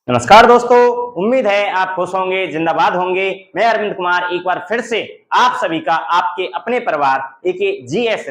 नमस्कार दोस्तों, उम्मीद है आप खुश होंगे, जिंदाबाद होंगे। मैं अरविंद कुमार एक बार फिर से आप सभी का आपके अपने परिवार एके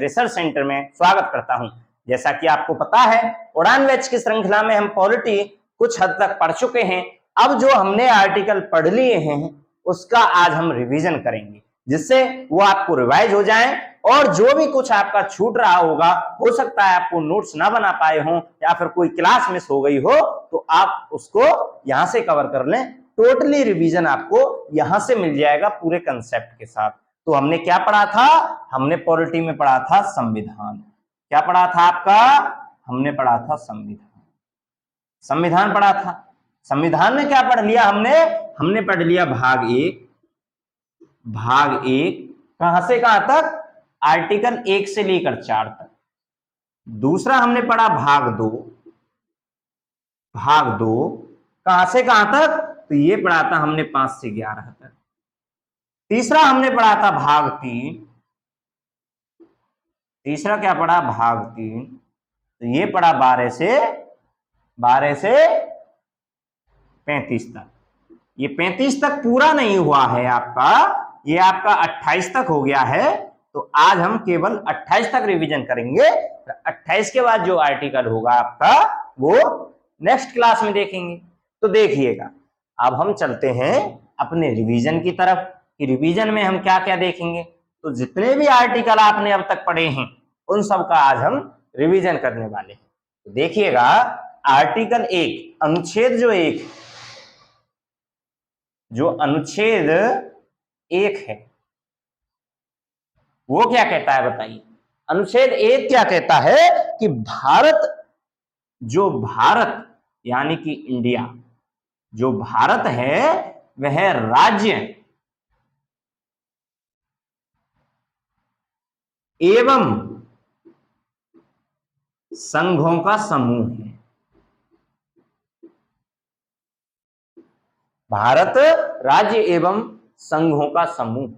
रिसर्च सेंटर में स्वागत करता हूं। जैसा कि आपको पता है, उड़ान बैच की श्रृंखला में हम पॉलिटी कुछ हद तक पढ़ चुके हैं। अब जो हमने आर्टिकल पढ़ लिए हैं उसका आज हम रिवीजन करेंगे, जिससे वो आपको रिवाइज हो जाए और जो भी कुछ आपका छूट रहा होगा, हो सकता है आपको नोट्स ना बना पाए हों या फिर कोई क्लास मिस हो गई हो, तो आप उसको यहां से कवर कर लें। टोटली रिवीजन आपको यहां से मिल जाएगा पूरे कंसेप्ट के साथ। तो हमने क्या पढ़ा था? हमने पॉलिटी में पढ़ा था संविधान। क्या पढ़ा था आपका? हमने पढ़ा था संविधान। संविधान पढ़ा था। संविधान में क्या पढ़ लिया हमने पढ़ लिया भाग एक। कहां से कहां तक? आर्टिकल 1 से लेकर 4 तक। दूसरा हमने पढ़ा भाग दो कहां से कहां तक? तो ये पढ़ा था हमने 5 से 11 तक। तीसरा हमने पढ़ा था भाग 3। तीसरा क्या पढ़ा? भाग 3। तो ये पढ़ा 12 से 35 तक। ये 35 तक पूरा नहीं हुआ है आपका, ये आपका 28 तक हो गया है। तो आज हम केवल 28 तक रिवीजन करेंगे। 28 के बाद जो आर्टिकल होगा आपका वो नेक्स्ट क्लास में देखेंगे। तो देखिएगा, अब हम चलते हैं अपने रिवीजन की तरफ कि रिवीजन में हम क्या क्या देखेंगे। तो जितने भी आर्टिकल आपने अब तक पढ़े हैं उन सब का आज हम रिवीजन करने वाले हैं। तो देखिएगा, आर्टिकल 1 अनुच्छेद जो अनुच्छेद 1 है वो क्या कहता है बताइए? अनुच्छेद 1 क्या कहता है कि भारत यानी कि इंडिया, जो भारत है वह राज्य एवं संघों का समूह है। भारत राज्य एवं संघों का समूह।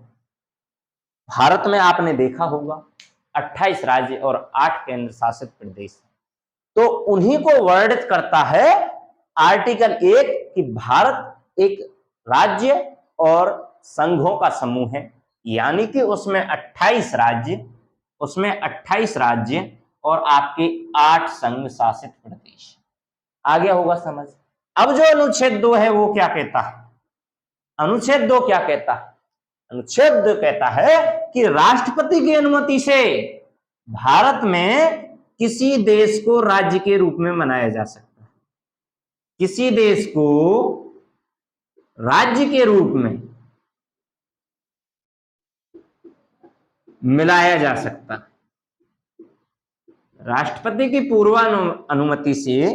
भारत में आपने देखा होगा 28 राज्य और 8 केंद्र शासित प्रदेश, तो उन्हीं को वर्णित करता है आर्टिकल 1 कि भारत एक राज्य और संघों का समूह है, यानी कि उसमें 28 राज्य और आपके 8 संघ शासित प्रदेश। आ गया होगा समझ। अब जो अनुच्छेद 2 है वो क्या कहता है? अनुच्छेद 2 क्या कहता है? अनुच्छेद 2 कहता है कि राष्ट्रपति की अनुमति से भारत में किसी देश को राज्य के रूप में मनाया जा सकता है। किसी देश को राज्य के रूप में मिलाया जा सकता है। राष्ट्रपति की पूर्व अनुमति से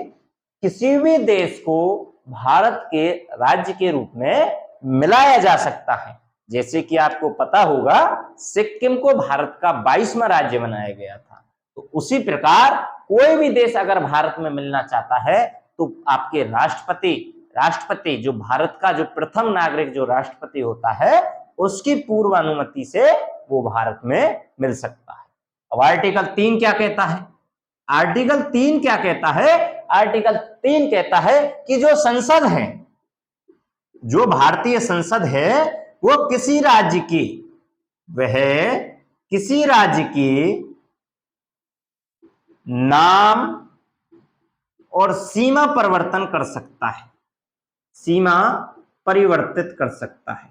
किसी भी देश को भारत के राज्य के रूप में मिलाया जा सकता है। जैसे कि आपको पता होगा, सिक्किम को भारत का 22वां राज्य बनाया गया था। तो उसी प्रकार कोई भी देश अगर भारत में मिलना चाहता है तो आपके राष्ट्रपति जो भारत का जो प्रथम नागरिक जो राष्ट्रपति होता है उसकी पूर्व अनुमति से वो भारत में मिल सकता है। अब आर्टिकल 3 क्या कहता है? आर्टिकल 3 क्या कहता है? आर्टिकल 3 कहता है कि जो संसद है, जो भारतीय संसद है, वो किसी राज्य की नाम और सीमा परिवर्तन कर सकता है। सीमा परिवर्तित कर सकता है,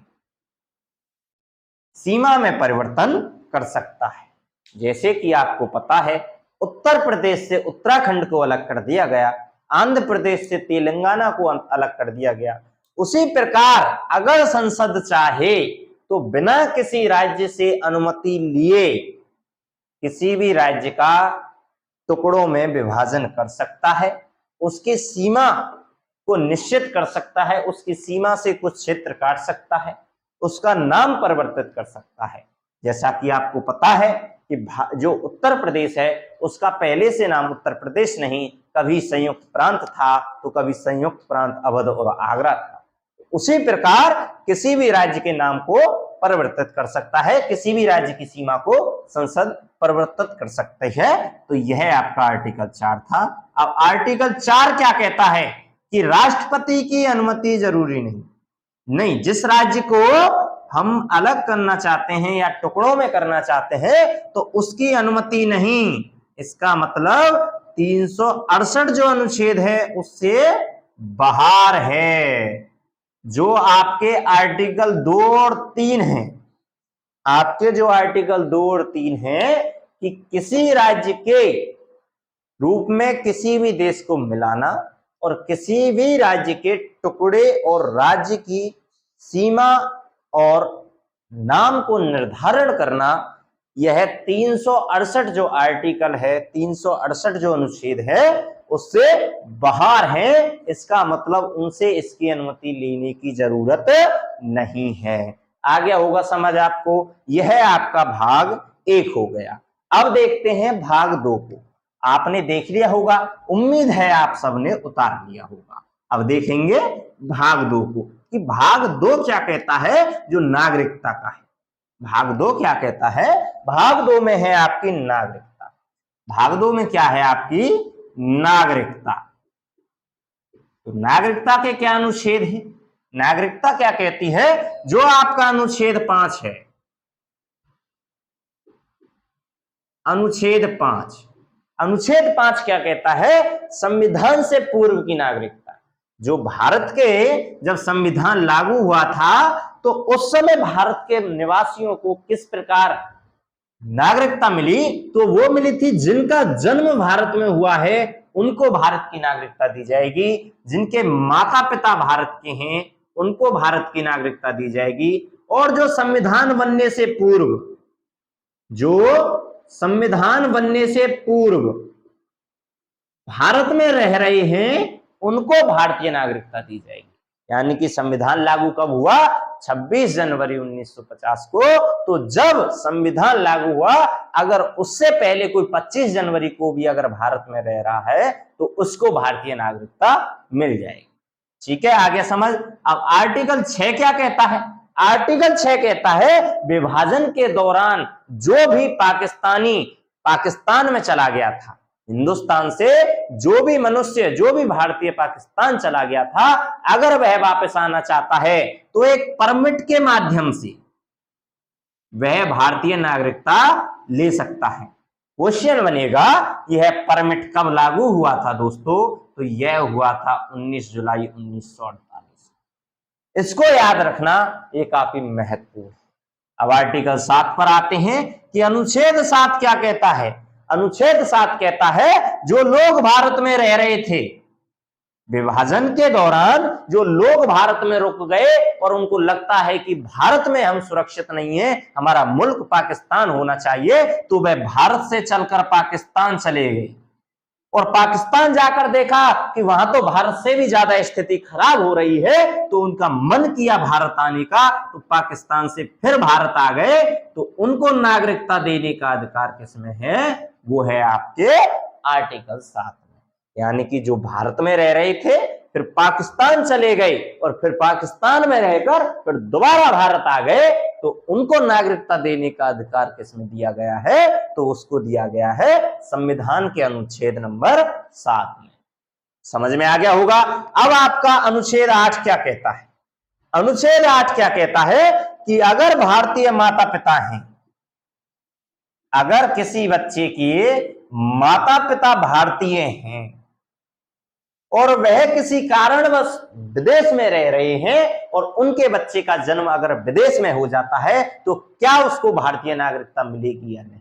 सीमा में परिवर्तन कर सकता है। जैसे कि आपको पता है, उत्तर प्रदेश से उत्तराखंड को अलग कर दिया गया, आंध्र प्रदेश से तेलंगाना को अलग कर दिया गया। उसी प्रकार अगर संसद चाहे तो बिना किसी राज्य से अनुमति लिए किसी भी राज्य का टुकड़ों में विभाजन कर सकता है, उसकी सीमा को निश्चित कर सकता है, उसकी सीमा से कुछ क्षेत्र काट सकता है, उसका नाम परिवर्तित कर सकता है। जैसा कि आपको पता है कि जो उत्तर प्रदेश है उसका पहले से नाम उत्तर प्रदेश नहीं, कभी संयुक्त प्रांत था तो कभी संयुक्त प्रांत अवध और आगरा था। उसी प्रकार किसी भी राज्य के नाम को परिवर्तित कर सकता है, किसी भी राज्य की सीमा को संसद परिवर्तित कर सकती है। तो यह आपका आर्टिकल 4 था। अब आर्टिकल 4 क्या कहता है कि राष्ट्रपति की अनुमति जरूरी नहीं। नहीं, जिस राज्य को हम अलग करना चाहते हैं या टुकड़ों में करना चाहते हैं तो उसकी अनुमति नहीं। इसका मतलब 368 जो अनुच्छेद है उससे बाहर है। जो आपके आर्टिकल 2 और 3 हैं, आपके जो आर्टिकल 2 और 3 हैं कि किसी राज्य के रूप में किसी भी देश को मिलाना और किसी भी राज्य के टुकड़े और राज्य की सीमा और नाम को निर्धारण करना, यह 368 जो आर्टिकल है, 368 जो अनुच्छेद है उससे बाहर है। इसका मतलब उनसे इसकी अनुमति लेने की जरूरत नहीं है। आ गया होगा समझ आपको। यह आपका भाग 1 हो गया। अब देखते हैं भाग 2 को। आपने देख लिया होगा, उम्मीद है आप सबने उतार लिया होगा। अब देखेंगे भाग 2 को कि भाग 2 क्या कहता है जो नागरिकता का है। भाग 2 क्या कहता है? भाग 2 में है आपकी नागरिकता। भाग 2 में क्या है आपकी? नागरिकता। तो नागरिकता के क्या अनुच्छेद है? नागरिकता क्या कहती है? जो आपका अनुच्छेद 5 है, अनुच्छेद 5। अनुच्छेद 5 क्या कहता है? संविधान से पूर्व की नागरिकता। जो भारत के जब संविधान लागू हुआ था तो उस समय भारत के निवासियों को किस प्रकार नागरिकता मिली? तो वो मिली थी जिनका जन्म भारत में हुआ है उनको भारत की नागरिकता दी जाएगी। जिनके माता पिता भारत के हैं उनको भारत की नागरिकता दी जाएगी। और जो संविधान बनने से पूर्व, जो संविधान बनने से पूर्व भारत में रह रहे हैं उनको भारतीय नागरिकता दी जाएगी। यानी कि संविधान लागू कब हुआ? 26 जनवरी 1950 को। तो जब संविधान लागू हुआ, अगर उससे पहले कोई 25 जनवरी को भी अगर भारत में रह रहा है तो उसको भारतीय नागरिकता मिल जाएगी। ठीक है, आगे समझ। अब आर्टिकल 6 क्या कहता है? आर्टिकल 6 कहता है विभाजन के दौरान जो भी पाकिस्तानी पाकिस्तान में चला गया था, हिंदुस्तान से जो भी मनुष्य, जो भी भारतीय पाकिस्तान चला गया था, अगर वह वापस आना चाहता है तो एक परमिट के माध्यम से वह भारतीय नागरिकता ले सकता है। क्वेश्चन बनेगा यह परमिट कब लागू हुआ था दोस्तों? तो यह हुआ था 19 जुलाई 1948। इसको याद रखना, ये काफी महत्वपूर्ण है। अब आर्टिकल 7 पर आते हैं कि अनुच्छेद 7 क्या कहता है? अनुच्छेद 7 कहता है जो लोग भारत में रह रहे थे, विभाजन के दौरान जो लोग भारत में रुक गए और उनको लगता है कि भारत में हम सुरक्षित नहीं है, हमारा मुल्क पाकिस्तान होना चाहिए, तो वह भारत से चलकर पाकिस्तान चले गए और पाकिस्तान जाकर देखा कि वहां तो भारत से भी ज्यादा स्थिति खराब हो रही है, तो उनका मन किया भारत आने का, तो पाकिस्तान से फिर भारत आ गए। तो उनको नागरिकता देने का अधिकार किसमें है? वो है आपके आर्टिकल 7 में। यानी कि जो भारत में रह रहे थे फिर पाकिस्तान चले गए और फिर पाकिस्तान में रहकर फिर दोबारा भारत आ गए, तो उनको नागरिकता देने का अधिकार किसमें दिया गया है? तो उसको दिया गया है संविधान के अनुच्छेद नंबर 7 में। समझ में आ गया होगा। अब आपका अनुच्छेद 8 क्या कहता है? अनुच्छेद 8 क्या कहता है कि अगर भारतीय माता पिता हैं, अगर किसी बच्चे के माता पिता भारतीय हैं और वह किसी कारणवश विदेश में रह रहे हैं और उनके बच्चे का जन्म अगर विदेश में हो जाता है तो क्या उसको भारतीय नागरिकता मिलेगी या नहीं?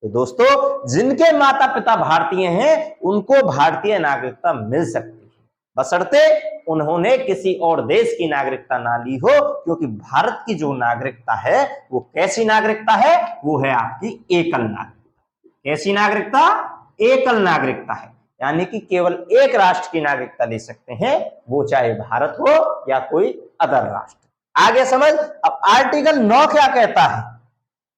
तो दोस्तों, जिनके माता पिता भारतीय हैं उनको भारतीय नागरिकता मिल सकती है, बशर्ते उन्होंने किसी और देश की नागरिकता ना ली हो। क्योंकि भारत की जो नागरिकता है वो कैसी नागरिकता है? वो है आपकी एकल नागरिकता। कैसी नागरिकता? एकल नागरिकता है, यानी कि केवल एक राष्ट्र की नागरिकता ले सकते हैं, वो चाहे भारत हो या कोई अदर राष्ट्र। आगे समझ। अब आर्टिकल 9 क्या कहता है?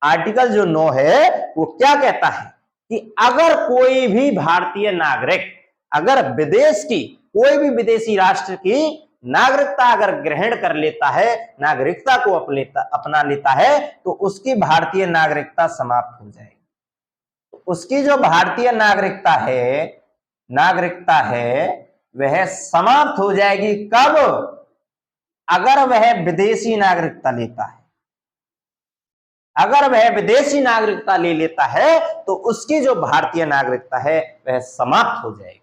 आर्टिकल जो 9 है वो क्या कहता है कि अगर कोई भी भारतीय नागरिक अगर विदेश की कोई भी विदेशी राष्ट्र की नागरिकता अगर ग्रहण कर लेता है, नागरिकता को अपना लेता है, तो उसकी भारतीय नागरिकता समाप्त हो जाएगी। उसकी जो भारतीय नागरिकता है वह समाप्त हो जाएगी। कब? अगर वह विदेशी नागरिकता लेता है। अगर वह विदेशी नागरिकता ले लेता है तो उसकी जो भारतीय नागरिकता है वह समाप्त हो जाएगी।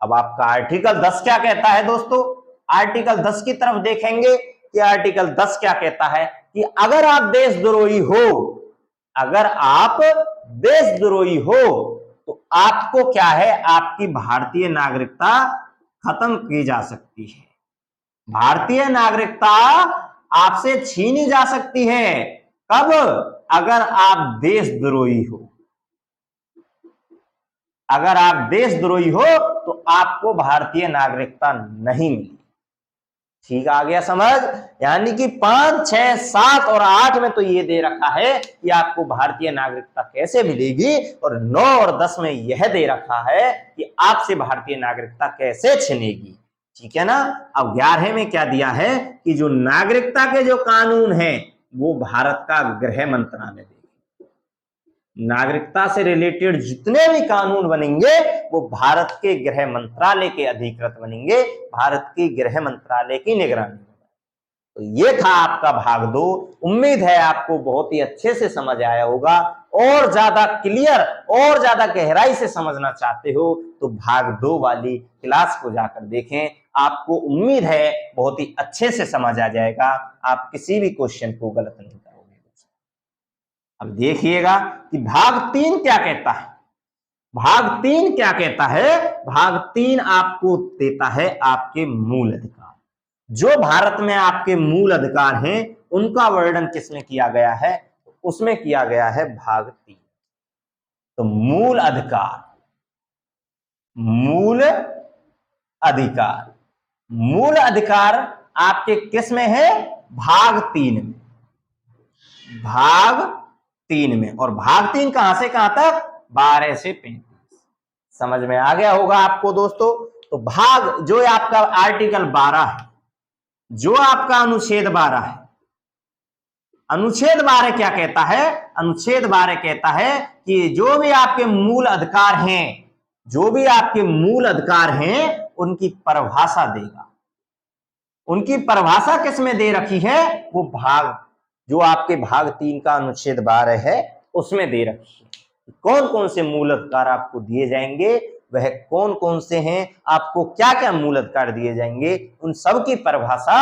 अब आपका आर्टिकल 10 क्या कहता है दोस्तों? आर्टिकल 10 की तरफ देखेंगे कि आर्टिकल 10 क्या कहता है कि अगर आप देशद्रोही हो, अगर आप देशद्रोही हो तो आपको क्या है, आपकी भारतीय नागरिकता खत्म की जा सकती है। भारतीय नागरिकता आपसे छीनी जा सकती है। कब? अगर आप देशद्रोही हो। अगर आप देशद्रोही हो तो आपको भारतीय नागरिकता नहीं मिली। ठीक आ गया समझ? यानी कि 5, 6, 7 और 8 में तो ये दे रखा है कि आपको भारतीय नागरिकता कैसे मिलेगी, और 9 और 10 में यह दे रखा है कि आपसे भारतीय नागरिकता कैसे छिनेगी। ठीक है ना? अब 11 में क्या दिया है कि जो नागरिकता के जो कानून हैं वो भारत का गृह मंत्रालय देगा। नागरिकता से रिलेटेड जितने भी कानून बनेंगे वो भारत के गृह मंत्रालय के अधिकृत बनेंगे, भारत की गृह मंत्रालय की निगरानी में। तो ये था आपका भाग 2। उम्मीद है आपको बहुत ही अच्छे से समझ आया होगा। और ज्यादा क्लियर और ज्यादा गहराई से समझना चाहते हो तो भाग 2 वाली क्लास को जाकर देखें। आपको उम्मीद है बहुत ही अच्छे से समझ आ जाएगा। आप किसी भी क्वेश्चन को गलत नहीं करोगे। अब देखिएगा कि भाग 3 क्या कहता है। भाग 3 क्या कहता है? भाग 3 आपको देता है आपके मूल अधिकार। जो भारत में आपके मूल अधिकार हैं उनका वर्णन किसमें किया गया है? उसमें किया गया है भाग 3। तो मूल अधिकार, मूल अधिकार, मूल अधिकार आपके किस में है? भाग 3 में। भाग 3 में। और भाग 3 कहां से कहां तक? 12 से 35। समझ में आ गया होगा आपको दोस्तों। तो भाग जो आपका आर्टिकल 12 है, जो आपका अनुच्छेद 12 है, अनुच्छेद 12 क्या कहता है? अनुच्छेद 12 कहता है कि जो भी आपके मूल अधिकार हैं, जो भी आपके मूल अधिकार हैं उनकी परिभाषा देगा। उनकी परिभाषा किस में दे रखी है? वो भाग जो आपके भाग 3 का अनुच्छेद 12 है उसमें दे रखी है। कौन कौन से मूल अधिकार आपको दिए जाएंगे, वह कौन कौन से हैं, आपको क्या क्या मूल अधिकार दिए जाएंगे, उन सब की परिभाषा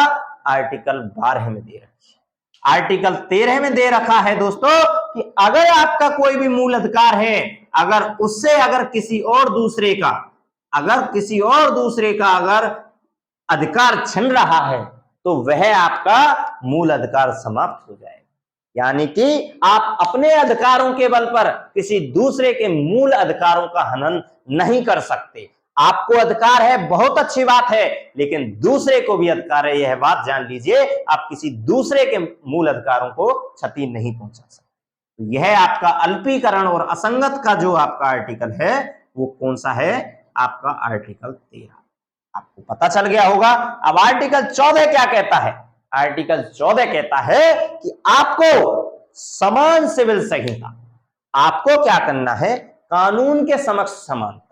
आर्टिकल 12 में दे रखी है। आर्टिकल 13 में दे रखा है दोस्तों कि अगर आपका कोई भी मूल अधिकार है, अगर उससे अगर किसी और दूसरे का अगर अधिकार छिन रहा है तो वह आपका मूल अधिकार समाप्त हो जाएगा। यानी कि आप अपने अधिकारों के बल पर किसी दूसरे के मूल अधिकारों का हनन नहीं कर सकते। आपको अधिकार है, बहुत अच्छी बात है, लेकिन दूसरे को भी अधिकार है, यह बात जान लीजिए। आप किसी दूसरे के मूल अधिकारों को क्षति नहीं पहुंचा सकते। यह आपका अल्पीकरण और असंगत का जो आपका आर्टिकल है वो कौन सा है? आपका आर्टिकल 13। आपको पता चल गया होगा। अब आर्टिकल 14 क्या कहता है? आर्टिकल 14 कहता है कि आपको समान सिविल संहिता, आपको क्या करना है? कानून के समक्ष समानता।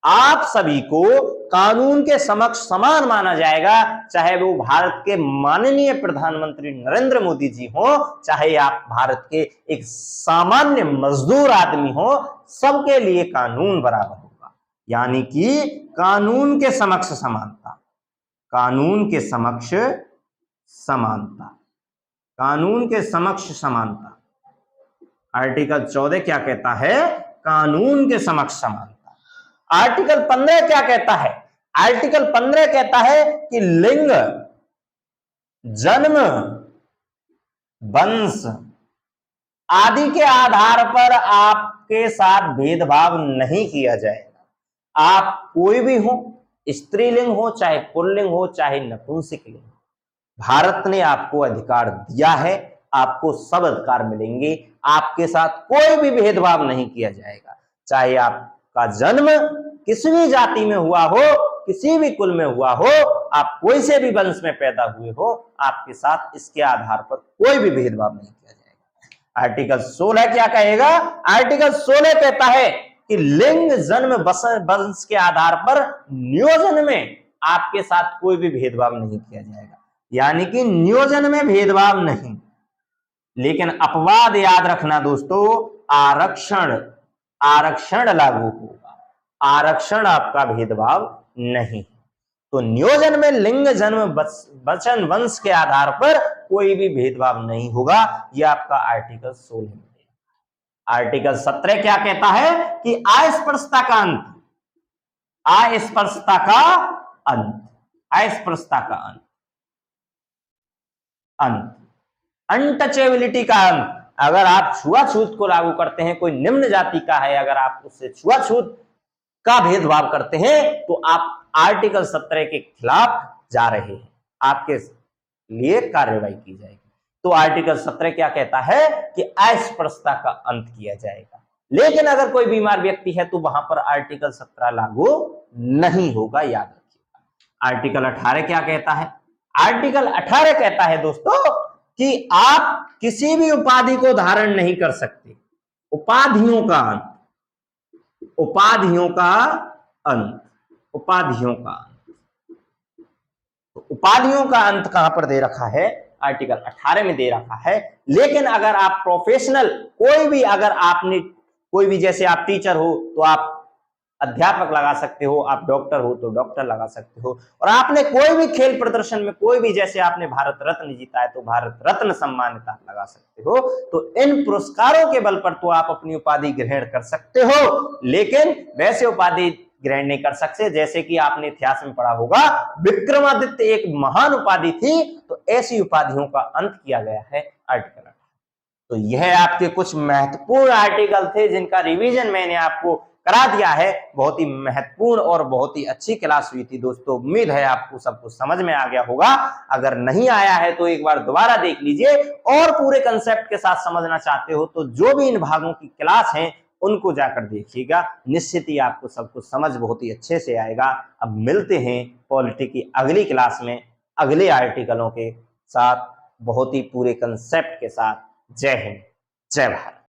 आप सभी को कानून के समक्ष समान माना जाएगा, चाहे वो भारत के माननीय प्रधानमंत्री नरेंद्र मोदी जी हो, चाहे आप भारत के एक सामान्य मजदूर आदमी हो, सबके लिए कानून बराबर होगा। यानी कि कानून के समक्ष समानता, कानून के समक्ष समानता, कानून के समक्ष समानता। आर्टिकल 14 क्या कहता है? कानून के समक्ष समानता। आर्टिकल 15 क्या कहता है? आर्टिकल 15 कहता है कि लिंग, जन्म, वंश आदि के आधार पर आपके साथ भेदभाव नहीं किया जाएगा। आप कोई भी हो, स्त्रीलिंग हो, चाहे पुल्लिंग हो, चाहे नपुंसक लिंग, भारत ने आपको अधिकार दिया है, आपको सब अधिकार मिलेंगे। आपके साथ कोई भी भेदभाव नहीं किया जाएगा। चाहे आपका जन्म किसी भी जाति में हुआ हो, किसी भी कुल में हुआ हो, आप कोई से भी वंश में पैदा हुए हो, आपके साथ इसके आधार पर कोई भी भेदभाव नहीं किया जाएगा। आर्टिकल 16 क्या कहेगा? आर्टिकल 16 कहता है कि लिंग, जन्म, वंश के आधार पर नियोजन में आपके साथ कोई भी भेदभाव नहीं किया जाएगा, यानी कि नियोजन में भेदभाव नहीं। लेकिन अपवाद याद रखना दोस्तों, आरक्षण, आरक्षण लागू होगा, आरक्षण आपका भेदभाव नहीं। तो नियोजन में लिंग, जन्म, वचन, वंश के आधार पर कोई भी भेदभाव नहीं होगा। यह आपका आर्टिकल 16 में। आर्टिकल 17 क्या कहता है कि अस्पृश्यता का अंत, अस्पृश्यता का अंत, अस्पृश्यता का अंत, अंत, अनटचेबिलिटी का अंत। अगर आप छुआछूत को लागू करते हैं, कोई निम्न जाति का है, अगर आप उससे छुआछूत का भेदभाव करते हैं तो आप आर्टिकल 17 के खिलाफ जा रहे हैं, आपके लिए कार्रवाई की जाएगी। तो आर्टिकल 17 क्या कहता है कि अस्पृश्यता का अंत किया जाएगा। लेकिन अगर कोई बीमार व्यक्ति है तो वहां पर आर्टिकल 17 लागू नहीं होगा, याद रखिएगा। आर्टिकल 18 क्या कहता है? आर्टिकल 18 कहता है दोस्तों कि आप किसी भी उपाधि को धारण नहीं कर सकते। उपाधियों का अंत, उपाधियों का अंत, उपाधियों का अंत। तो उपाधियों का अंत कहां पर दे रखा है? आर्टिकल 18 में दे रखा है। लेकिन अगर आप प्रोफेशनल कोई भी, अगर आपने कोई भी, जैसे आप टीचर हो तो आप अध्यापक लगा सकते हो, आप डॉक्टर हो तो डॉक्टर लगा सकते हो, और आपने कोई भी खेल प्रदर्शन में कोई भी, जैसे आपने भारत रत्न जीता है तो भारत रत्न सम्मानिता लगा सकते हो। तो इन पुरस्कारों के बल पर तो आप अपनी उपाधि ग्रहण कर सकते हो, लेकिन वैसे उपाधि ग्रहण नहीं कर सकते जैसे कि आपने इतिहास में पढ़ा होगा विक्रमादित्य एक महान उपाधि थी, तो ऐसी उपाधियों का अंत किया गया है आर्टिकल 18। तो यह आपके कुछ महत्वपूर्ण आर्टिकल थे जिनका रिवीजन मैंने आपको करा दिया है। बहुत ही महत्वपूर्ण और बहुत ही अच्छी क्लास हुई थी दोस्तों। उम्मीद है आपको सब कुछ समझ में आ गया होगा। अगर नहीं आया है तो एक बार दोबारा देख लीजिए, और पूरे कंसेप्ट के साथ समझना चाहते हो तो जो भी इन भागों की क्लास हैं उनको जाकर देखिएगा, निश्चित ही आपको सब कुछ समझ बहुत ही अच्छे से आएगा। अब मिलते हैं पॉलिटी की अगली क्लास में अगले आर्टिकलों के साथ, बहुत ही पूरे कंसेप्ट के साथ। जय हिंद, जय भारत।